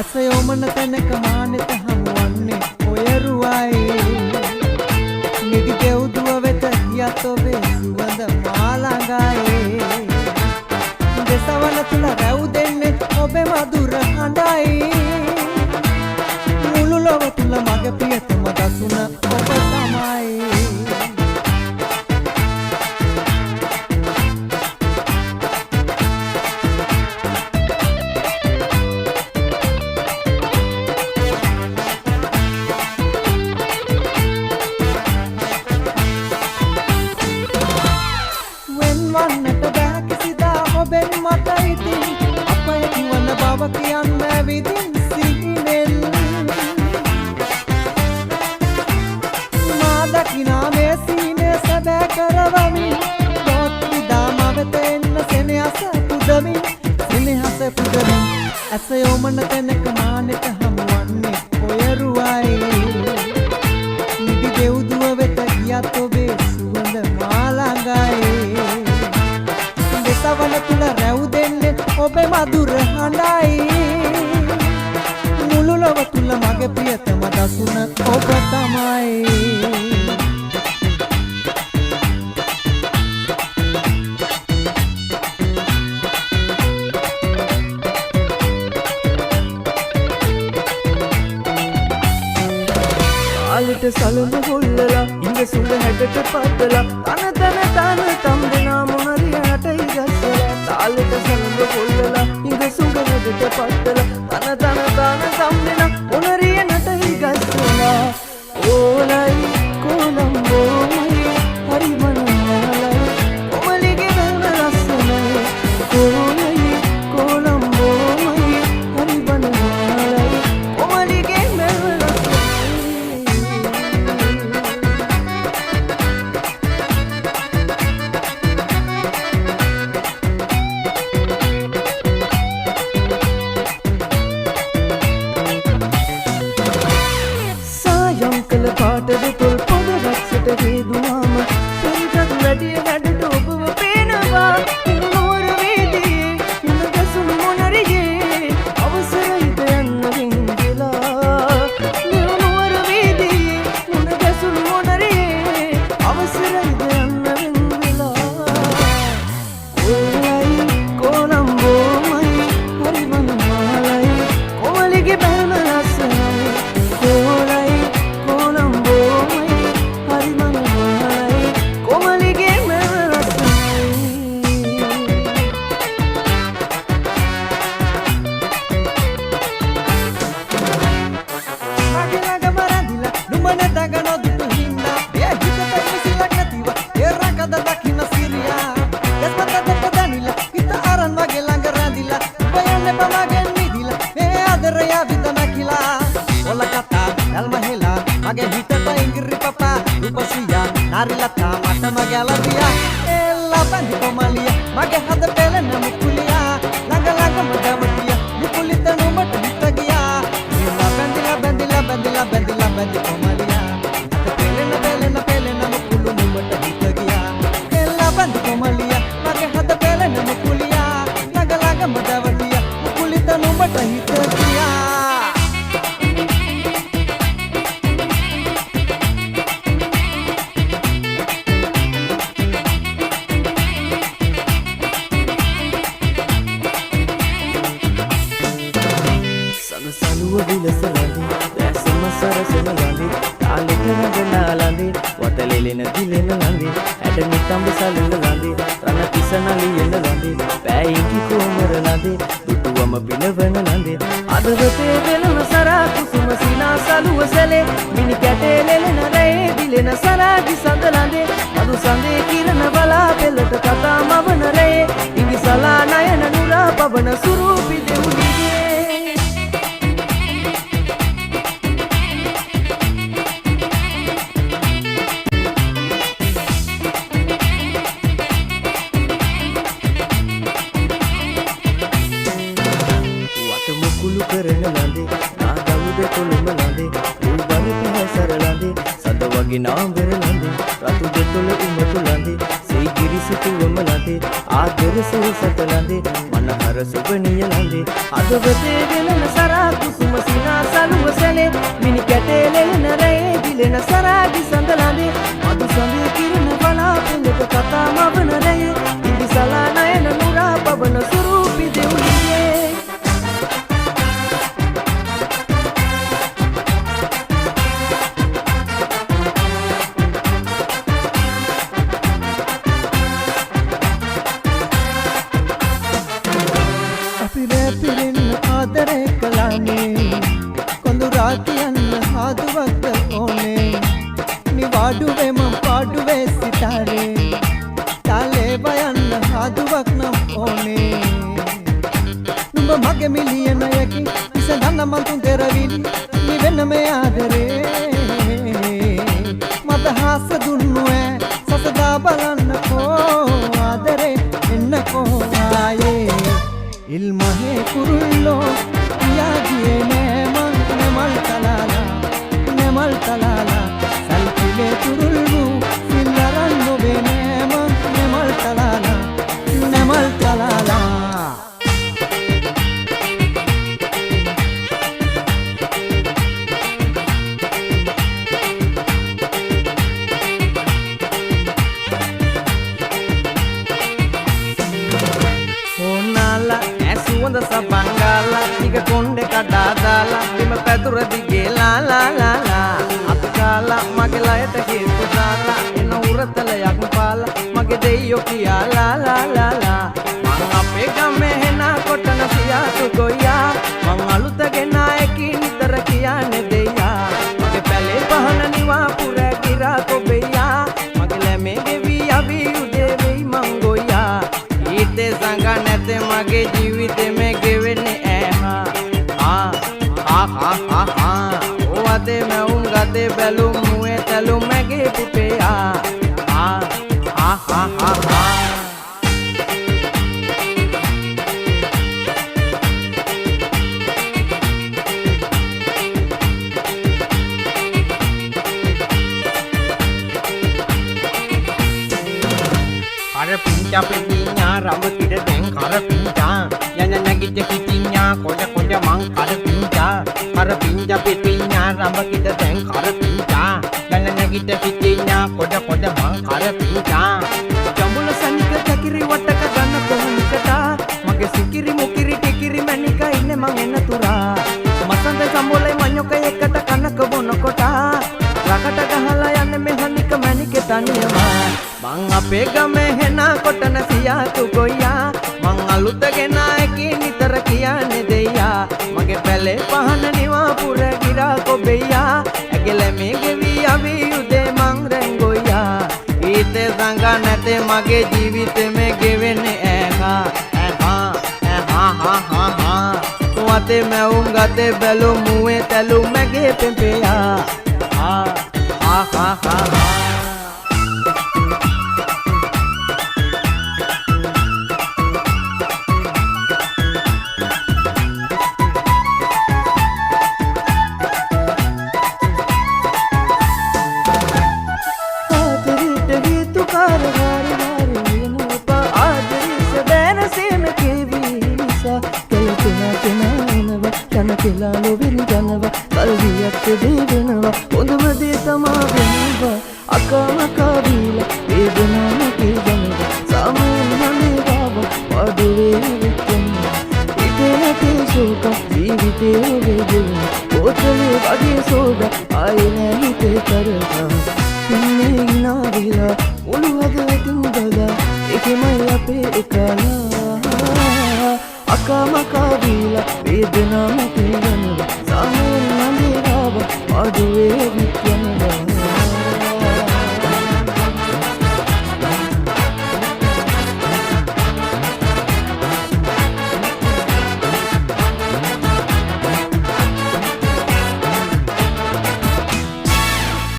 ඇසයෝමන තැනක මානෙත හමුවන්නේ ඔයරුවයි නිදි දෙව්දුව වෙත ගියත් ඔබේ සුවඳ මාළඟයි දෙසවන තුල රැව් දෙන්නේ ඔබේ මధుර හඬයි මුළු ලොව තුල මගේ ප්‍රියතම දසුන ඔබ තමයි වන්නට බෑ කිසිදා ඔබෙන් මට ඉතින් අපය කිවන බව කියන්න විදින් සිහිනෙන් මා දකිනා මේ සීනේ සැබෑ කරවමින් දොත් විදාම වෙත එන්න සෙනෙහස පුදමින් ඇස යොමන තැනක මානෙට හමුවන්නේ ඔයරුවයි නිදි දෙව්දුව වෙත ගියත් ඔබේ සුවඳ මාළඟයි සවන තුල රැව් දෙන්නේ ඔබේ මధుර හඬයි මුළු ලොව තුල මගේ ප්‍රියතම දසුන ඔබ තමයි ආලට සලුණු හොල්ලලා ඉංග සුඟ හැඩට පද්දලා තන තම් දෙනා මොනරිය නටයි ගස්සලා තාලට සලුණු හොල්ලලා ඉංග සුඟ හැඩට පද්දලා තන තම් දෙනා මොනරිය නටයි ගස්සලා ඕලයි කොළඹෝමයි හරි මනෝලයි කොමලිගේ වැල්ම ලස්සනයි ඕලයි කොළඹෝමයි හරි මනෝලයි කොමලිගේ වැල්ම කල පාටද තොල් පොද රක්ෂට හේදුවාම පෙරිටත් වැඩිය හැඩට ඔබව පේනවා නෝර වේදියේ මුණ ගැසුණු මොනරියේ අවසරයිද යන්න වෙන්දලා නෝර වේදියේ මුණ ගැසුණු මොනරියේ අවසරයිද යන්න වෙන්දලා ඕලයි කොළඹෝමයි හරි මනමාලයි කොමලිගේ බැල්ම ලස්සනයි ඕලයි mage hita pa ingri papa rupasiya narilata mata mage aladiya ella bandi komalia mage hada pelena mukuliya laga laga madamatiya mukulita no mat hitagiya ella bandila bandi komalia pelena mukulu no mat hitagiya ella bandi komalia mage hada pelena mukuliya laga laga madamatiya mukulita no mat hitagiya සලුව විලසලඳි දැසම සරසන ලඳි තාලෙක නගනාලඳි වතලෙලෙන දිලෙන ලඳි ඇඩ මිටම්බ සලෙන ලඳි රන පිසනලියෙන ලඳි පෑයිකි කොමර ලඳි දුටුවම පිනවන ලඳි අදවතේ වෙලන සරා කුසුම සිනා සලුව සැලේ මිනි කැටේ ලෙලෙන රේ දිලෙන සරාගි සඳ ලඳි අදු සඳේ කිරණ බලා පෙළට කතා මවන රේ ඉඟි සලා නයන නුරා පවන සුරූපි දෙවුලිගේ කුළු කරන ලඳේ නාගවුද කොළුම ලඳේ උල් බර පැහැසර ලඳේ සද වගේ නාඹර ලඳේ රතු දෙතොල උමතු ලඳේ සී කිරිසිතුවම ලඳේ ආදර සෙරසත ලඳේ මනහර සුබනිය ලඳේ අදවතේ ගෙලන සරා කුසුම සිනා සලුව සැලේ මිනි කැටේ ලෙලන රේ දිලෙන සරාගි සඳ ලඳේ මදු සඳේ කිරණ බලා පෙළක කතා මවන රේ ඉදි සලා නයන නුරා පවන සුරූපි දෙවුලියේ ආදරේ කළානේ කොඳු රාතියන්න හාදුවක්ද ඕනේ නිවාඩුවේ මම පාඩුවේ සිතාරේ තාලේ බයන්න හාදුවක් නම් ඕනේ නුඹ මගේ මිලියනයකි ඉසඳන්න මන් තුන් තෙරවිලි නිවෙන්න මේ ආදරේ මට හාස දුන්නු ඈ සසදා බලන්නකෝ ආදරේ එන්නකෝ ආයේ ඉල්මහේ කුරුල්ලෝ යාදියේ නෑමං නෙමල් තලාලා සල්පිලේ කුරුල්ලු සිල්ලරන් නොබේ නෑමං නෙමල් තලාලා සුවඳ සබංගාලා ටික කොණ්ඩේ කඩා දාලා බිම පැදුර දිගේ ලා අතකාලා මගේ ලයට හේතු දාලා එන උරතලයක් පාලා මගේ දෙයියෝ කියා ලා මං අපේ ගමේ හෙන කොටන සියාතු ගොයියා මං අලුත ගෙනායකි නිතර කියන්නේ දෙයියා මගේ පැලේ පහන නිවා පුර කිරා කොබෙයියා මගේ ලැමේ ගෙවි අවි උදේ වෙයි මං ගොයියා ඊතේ සංග නැතේ මගේ ජීවිතේ මේ ගෙවෙන්නේ ඕවතේ මැවුම් ගතේ බැලුම් මුවේ තැලුම් මැගේ පුතේ pincha pincha rambut kita deng kara pincha yana nagite kitinya koja mang kara pincha rambut kita deng kara pincha yana nagite kitinya koja mang kara pincha jambula sanika jakiri wataka ganna kohanikata mage sikiri mukiri tikiri manika inne mang enna tura masante sambole manyoka ekata kanaka bonokota rakata gahala yanne mehanika manike taniyama මං අපේ ගමේ හෙන කොටන සියාතු ගොයියා මං අලුත ගෙනායකි නිතර කියන්නේ දෙයියා මගේ පැලේ පහන නිවා පුර ගිරා කොබෙයියා ඇගල මේ ගෙවි අවි උදේ මං රැංගොයියා ඊතේ සංග නැතේ මගේ ජීවිතේ මේ ගෙවෙන්නේ තුවතේ මැවුම් ගතේ බැලුම් මුවේ තැලුම් මගේ පෙම්පෙයා කෙලාලු වින්දනව කල්වියක් දෙවෙනවා හොඳම දේ තමා වෙනවා අකමකා වීලා වේදනාව කීවනවා සාමයෙන් හඳේ බව වඩුවේ විච්චෙනවා ඉතේ නැති ශෝක ජීවිතේ වේදෙන පොතලේ වගේ සෝද ආයේ නෑ හිතේ කරනවා ඉන්නේ ඉනාවිලා මුළු හදවතින් බලා ඒකමයි අපේ එකලා අකමකා වීලා වේදනාව කීවනවා සාමයෙන් හඳේ බව වඩුවේ විච්චෙනවා